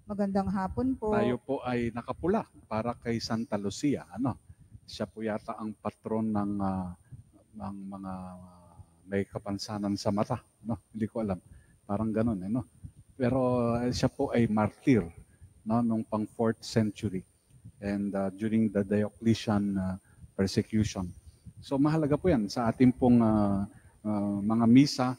Magandang hapon po. Tayo po ay nakapula para kay Santa Lucia. Siya po yata ang patron ng mga may kapansanan sa mata. Hindi ko alam. Parang ganun. Pero siya po ay martyr nung pang 4th century and during the Diocletian persecution. So mahalaga po yan sa ating pong mga misa.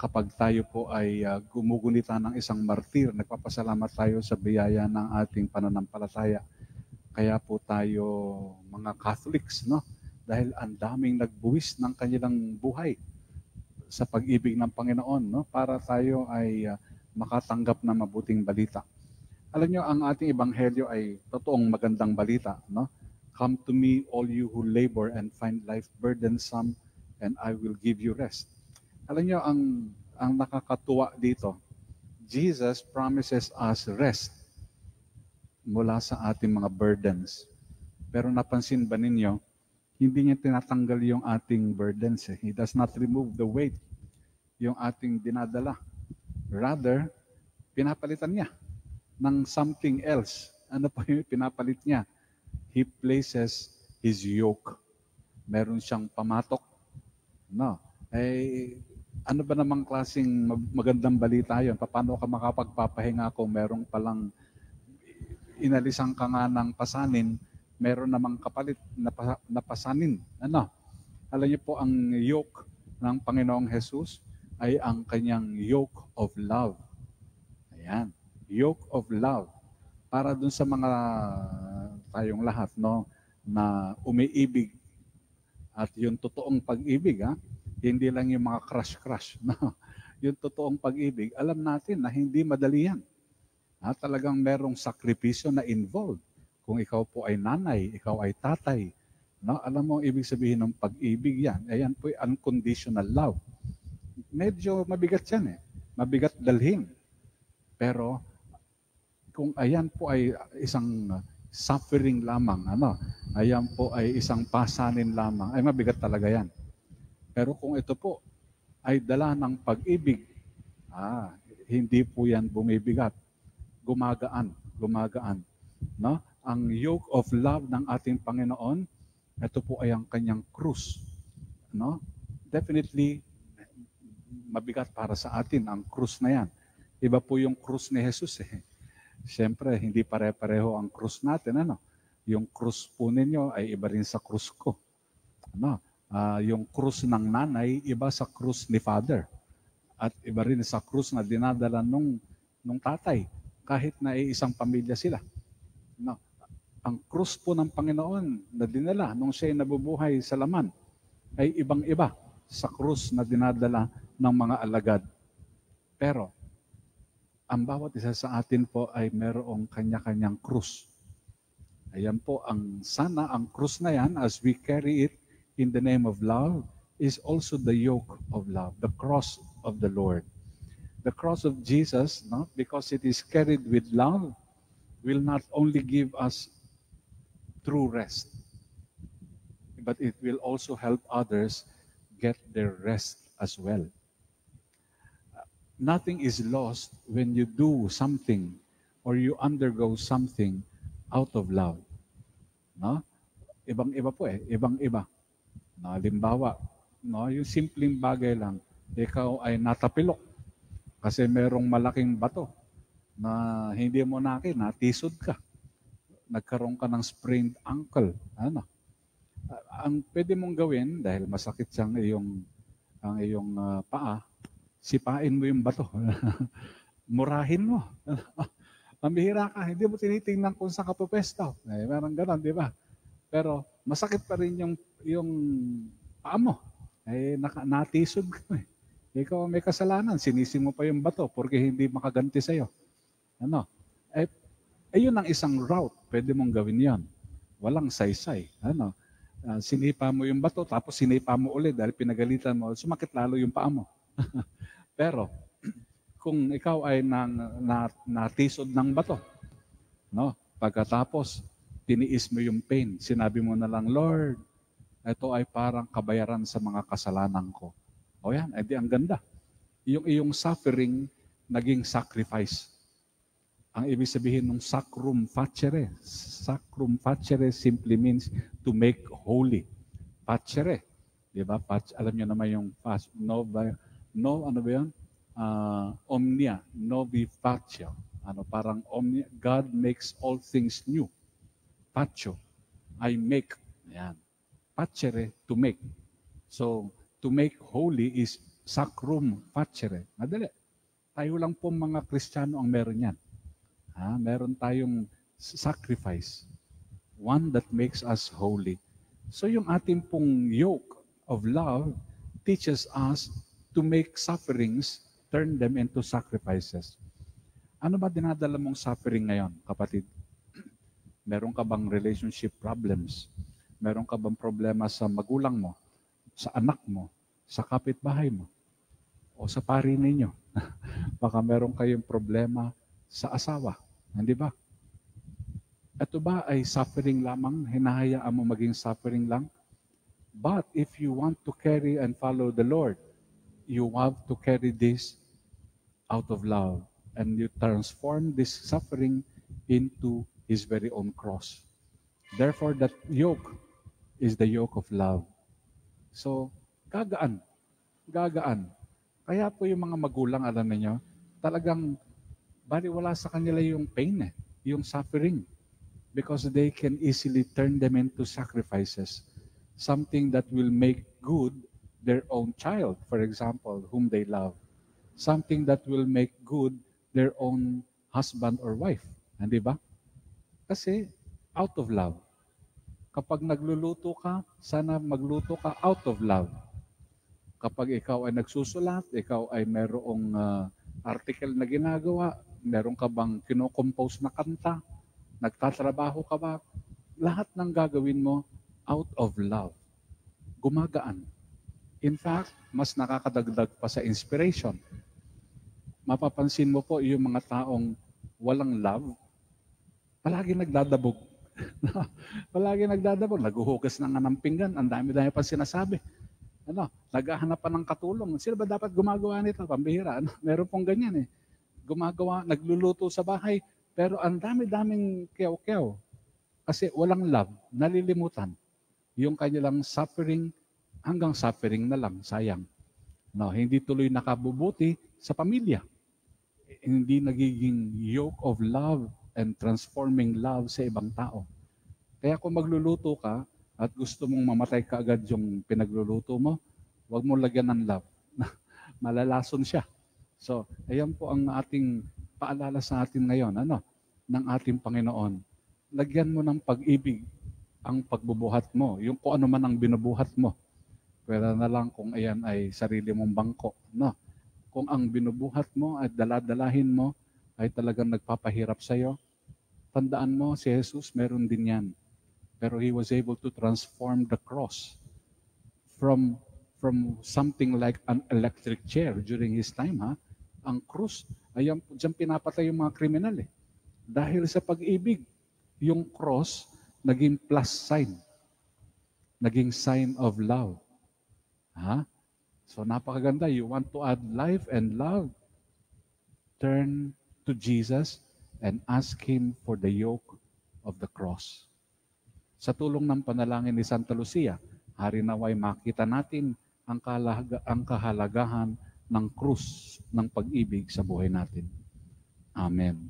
Kapag tayo po ay gumugunita ng isang martir, nagpapasalamat tayo sa biyaya ng ating pananampalataya. Kaya po tayo mga Catholics, dahil ang daming nagbuwis ng kanilang buhay sa pag-ibig ng Panginoon, para tayo ay makatanggap ng mabuting balita. Alam nyo, ang ating ebanghelyo ay totoong magandang balita. Come to me, all you who labor and find life burdensome, and I will give you rest. Alam nyo, ang nakakatuwa dito, Jesus promises us rest mula sa ating mga burdens. Pero napansin ba ninyo, hindi niya tinatanggal yung ating burdens. He does not remove the weight, yung ating dinadala. Rather, pinapalitan niya ng something else. Ano po yung pinapalit niya? He places His yoke. Meron siyang pamatok. Ano ba namang klaseng magandang balita yon? Paano ka makapagpapahinga kung merong palang inalisan ka nga ng pasanin, meron namang kapalit na pasanin. Alam niyo po, ang yoke ng Panginoong Jesus ay ang kanyang yoke of love. Ayan, yoke of love. Para dun sa mga tayong lahat, na umiibig at yung totoong pag-ibig, hindi lang yung mga crush-crush. Yung totoong pag-ibig, alam natin na hindi madali yan. Talagang merong sakripisyo na involved. Kung ikaw po ay nanay, ikaw ay tatay, alam mo ang ibig sabihin ng pag-ibig yan. Ayan po yung unconditional love. Medyo mabigat yan Mabigat dalhin. Pero kung ayan po ay isang suffering lamang, ayan po ay isang pasanin lamang, ay mabigat talaga yan. Pero kung ito po ay dala ng pag-ibig, hindi po yan bumibigat. Gumagaan. Ang yoke of love ng ating Panginoon, ito po ay ang kanyang krus. Definitely, mabigat para sa atin ang krus na yan. Iba po yung krus ni Jesus Siyempre, hindi pare-pareho ang krus natin. Yung krus po ninyo ay iba rin sa krus ko. Yung krus ng nanay, iba sa krus ni Father. At iba rin sa krus na dinadala nung tatay, kahit na isang pamilya sila. Ang krus po ng Panginoon na dinala nung siya'y nabubuhay sa laman, ay ibang-iba sa krus na dinadala ng mga alagad. Pero, ang bawat isa sa atin po ay merong kanya-kanyang krus. Ayan po, sana ang krus na yan, as we carry it, in the name of love, is also the yoke of love, the cross of the Lord. The cross of Jesus, because it is carried with love, will not only give us true rest, but it will also help others get their rest as well. Nothing is lost when you do something or you undergo something out of love. Ibang-iba po ibang-iba. Halimbawa, yung simpleng bagay lang, ikaw ay natapilok kasi merong malaking bato na hindi mo natisod ka. Nagkaroon ka ng sprained ankle. Ang pwede mong gawin, dahil masakit ang iyong paa, sipain mo yung bato. Murahin mo. Mamihira ka, hindi mo tinitingnan kung saan ka pupwesto. Parang gano'n, di ba? Pero masakit pa rin yung paa mo. Natisod ka. Ikaw may kasalanan, sinising mo pa yung bato porque hindi makaganti sa'yo. Yun ang isang route. Pwede mong gawin yan. Walang saysay. Sinipa mo yung bato, tapos sinipa mo ulit dahil pinagalitan mo, sumakit lalo yung paa mo. Pero, kung ikaw ay natisod ng bato, pagkatapos, tiniis mo yung pain, sinabi mo na lang, Lord, ito ay parang kabayaran sa mga kasalanan ko. O yan, edi ang ganda. Yung iyong suffering, naging sacrifice. Ang ibig sabihin ng sacrum facere simply means to make holy. Facere, di ba? Alam niyo naman yung ano ba yun? Omnia, novi facio. Parang omnia, God makes all things new. Facio, I make. Yan. Facere, to make. So, to make holy is sacrum facere. Madali. Tayo lang po mga Kristiyano ang meron yan. Meron tayong sacrifice. One that makes us holy. So yung ating pong yoke of love teaches us to make sufferings, turn them into sacrifices. Ano ba dinadala mong suffering ngayon, kapatid? Meron ka bang relationship problems? Meron ka bang problema sa magulang mo, sa anak mo, sa kapitbahay mo, o sa pari ninyo? Baka meron kayong problema sa asawa, hindi ba? Ito ba ay suffering lamang? Hinahayaan mo maging suffering lang? But if you want to carry and follow the Lord, you have to carry this out of love. And you transform this suffering into His very own cross. Therefore, that yoke is the yoke of love. So, gagaan. Kaya po yung mga magulang, alam niyo, talagang baliwala sa kanila yung pain, yung suffering. Because they can easily turn them into sacrifices. Something that will make good their own child, for example, whom they love. Something that will make good their own husband or wife. Hindi ba? Kasi out of love. Kapag nagluluto ka, sana magluto ka out of love. Kapag ikaw ay nagsusulat, ikaw ay merong article na ginagawa, meron ka bang kinocompose na kanta, nagtatrabaho ka ba, lahat ng gagawin mo out of love. Gumagaan. In fact, mas nakakadagdag pa sa inspiration. Mapapansin mo po yung mga taong walang love, palagi nagdadabog. Palagi nagdadabog. Naguhugas na nga ng pinggan. Ang dami-dami pa sinasabi. Naghahanap pa ng katulong. Sino ba dapat gumagawa nito? Pambihira. Meron pong ganyan Gumagawa, nagluluto sa bahay, pero ang dami-daming kyaw-kyaw. Kasi walang love, nalilimutan. Yung kanilang suffering, hanggang suffering na lang, sayang. Hindi tuloy nakabubuti sa pamilya. Hindi nagiging yoke of love and transforming love sa ibang tao. Kaya kung magluluto ka at gusto mong mamatay ka agad yung pinagluluto mo, huwag mo lagyan ng love. Malalason siya. So, ayan po ang ating paalala sa atin ngayon, ng ating Panginoon. Lagyan mo ng pag-ibig ang pagbubuhat mo, yung kung ano man ang binubuhat mo. Pwera na lang kung ayan ay sarili mong bangko. Kung ang binubuhat mo at daladalahin mo ay talagang nagpapahirap sa'yo, tandaan mo, si Jesus meron din yan. Pero He was able to transform the cross from something like an electric chair during His time. Ang krus, ayan, dyan pinapatay yung mga kriminal. Dahil sa pag-ibig, yung cross naging plus sign. Naging sign of love. So napakaganda. You want to add life and love? Turn to Jesus and ask Him for the yoke of the cross. Sa tulong ng panalangin ni Santa Lucia, hari naway makita natin ang kahalagahan ng krus ng pag-ibig sa buhay natin. Amen.